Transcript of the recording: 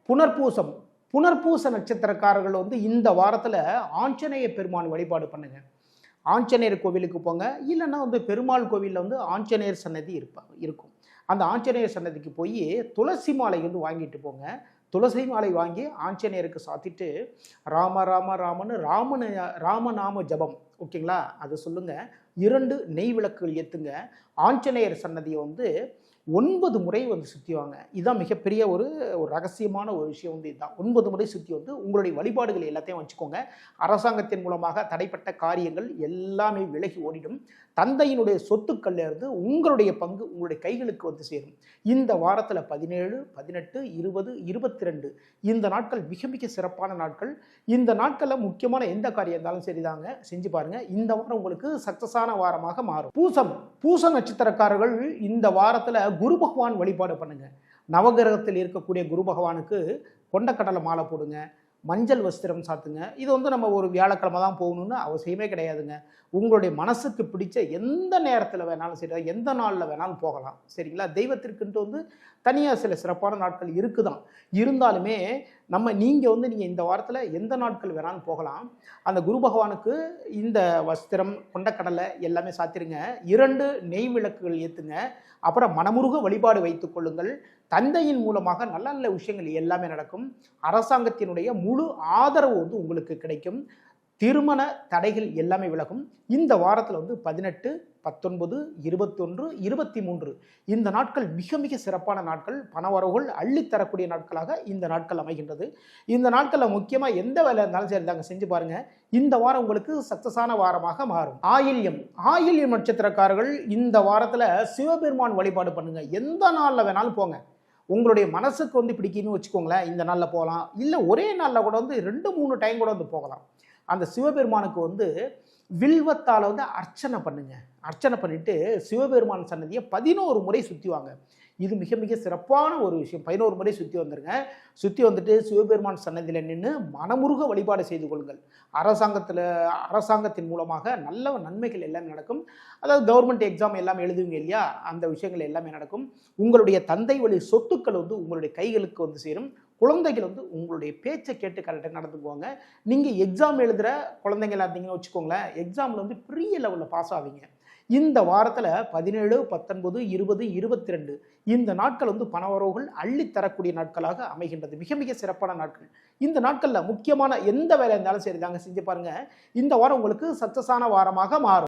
புனர்பூசம். புனர்பூச நட்சத்திரக்காரர்கள் வந்து இந்த வாரத்தில் ஆஞ்சநேய பெருமான் வழிபாடு பண்ணுங்க. ஆஞ்சநேயர் கோவிலுக்கு போங்க. இல்லைன்னா வந்து பெருமாள் கோவிலில் வந்து ஆஞ்சநேயர் சன்னதி இருக்கும். அந்த ஆஞ்சநேயர் சன்னதிக்கு போய் துளசி மாலை வந்து வாங்கிட்டு போங்க. துளசி மாலை வாங்கி ஆஞ்சநேயருக்கு சாத்திட்டு ராம ராம ராமன்னு ராமநாம ஜபம், ஓகேங்களா, அது சொல்லுங்க. 2 நெய் விளக்குகள் ஏற்றுங்க. ஆஞ்சநேயர் சன்னதியை வந்து 9 முறை வந்து சுற்றிவாங்க. இதுதான் மிகப்பெரிய ஒரு ரகசியமான ஒரு விஷயம் வந்து இதுதான். 9 முறை சுற்றி வந்து உங்களுடைய வழிபாடுகள் எல்லாத்தையும் வச்சுக்கோங்க. அரசாங்கத்தின் மூலமாக தடைப்பட்ட காரியங்கள் எல்லாமே விலகி ஓடிடும். தந்தையினுடைய சொத்துக்கள்ல இருந்து உங்களுடைய பங்கு உங்களுடைய கைகளுக்கு வந்து சேரும். இந்த வாரத்தில் 17, 18, 20, 22 இந்த நாட்கள் மிக மிக சிறப்பான நாட்கள். இந்த நாட்களில் முக்கியமான எந்த காரியம் இருந்தாலும் சரிதாங்க, செஞ்சு பாருங்க. இந்த வாரம் உங்களுக்கு சக்சஸான வாரமாக மாறும். பூச நட்சத்திரக்காரர்கள் இந்த வாரத்தில் குரு பகவான் வழிபாடு பண்ணுங்க. நவகிரகத்தில் இருக்கக்கூடிய குரு பகவானுக்கு கொண்டக்கடலை மாலை போடுங்க. மஞ்சள் வஸ்திரம் சாத்துங்க. இது வந்து நம்ம ஒரு வியாழக்கிழமை தான் போகணும்னு அவசியமே கிடையாதுங்க. உங்களுடைய மனசுக்கு பிடிச்ச எந்த நேரத்தில் வேணாலும் சரி, எந்த நாளில் வேணாலும் போகலாம், சரிங்களா. தெய்வத்திற்குன்ட்டு வந்து தனியாக சில சிறப்பான நாட்கள் இருக்குதான். இருந்தாலுமே நீங்கள் இந்த வாரத்தில் எந்த நாட்கள் வேணாலும் போகலாம். அந்த குரு பகவானுக்கு இந்த வஸ்திரம், கொண்டக்கடலை எல்லாமே சாத்திருங்க. 2 நெய் விளக்குகள் ஏற்றுங்க. அப்புறம் மனமுருக வழிபாடு வைத்துக் கொள்ளுங்கள். தந்தையின் மூலமாக நல்ல நல்ல விஷயங்கள் எல்லாமே நடக்கும். அரசாங்கத்தினுடைய முழு ஆதரவு வந்து உங்களுக்கு கிடைக்கும். திருமண தடைகள் எல்லாமே விலகும். இந்த வாரத்தில் வந்து 18, 19, 21, 23 இந்த நாட்கள் மிக மிக சிறப்பான நாட்கள். பணவரவுகள் அள்ளித்தரக்கூடிய நாட்களாக இந்த நாட்கள் அமைகின்றது. இந்த நாட்களில் முக்கியமாக எந்த வேலை இருந்தாலும் சரி தாங்க, செஞ்சு பாருங்க. இந்த வாரம் உங்களுக்கு சக்சஸான வாரமாக மாறும். ஆயில்யம் நட்சத்திரக்காரர்கள் இந்த வாரத்தில் சிவபெருமான் வழிபாடு பண்ணுங்க. எந்த நாளில் வேணாலும் போங்க. உங்களுடைய மனசுக்கு வந்து பிடிக்குன்னு வச்சுக்கோங்களேன், இந்த நாளில் போகலாம். இல்லை ஒரே நாளில் கூட வந்து 2-3 டைம் கூட வந்து போகலாம். அந்த சிவபெருமானுக்கு வந்து வில்வத்தால் வந்து அர்ச்சனை பண்ணுங்க. அர்ச்சனை பண்ணிட்டு சிவபெருமான் சன்னதியை 11 முறை சுற்றி வாங்க. இது மிக மிக சிறப்பான ஒரு விஷயம். 11 முறை சுற்றி வந்துருங்க. சுற்றி வந்துட்டு சிவபெருமான் சன்னதியில் நின்று மனமுருக வழிபாடு செய்து கொள்ளுங்கள். அரசாங்கத்தின் மூலமாக நல்ல நன்மைகள் எல்லாமே நடக்கும். அதாவது கவர்மெண்ட் எக்ஸாம் எல்லாமே எழுதுவீங்க இல்லையா, அந்த விஷயங்கள் எல்லாமே நடக்கும். உங்களுடைய தந்தை வழி சொத்துக்கள் வந்து உங்களுடைய கைகளுக்கு வந்து சேரும். குழந்தைகள் வந்து உங்களுடைய பேச்சை கேட்டு கரெக்டாக நடந்துக்குவாங்க. நீங்கள் எக்ஸாம் எழுதுகிற குழந்தைங்களா இருந்தீங்கன்னு வச்சுக்கோங்களேன், எக்ஸாமில் வந்து பெரிய லெவலில் பாஸ் ஆவீங்க. இந்த வாரத்தில் 17, 19, 20, 22 இந்த நாட்கள் வந்து பணவரவுகள் அள்ளித்தரக்கூடிய நாட்களாக அமைகின்றது. மிக மிக சிறப்பான நாட்கள். இந்த நாட்களில் முக்கியமான எந்த வேலை இருந்தாலும் சரி தாங்க, செஞ்சு பாருங்க. இந்த வாரம் உங்களுக்கு சக்சஸான வாரமாக மாறும்.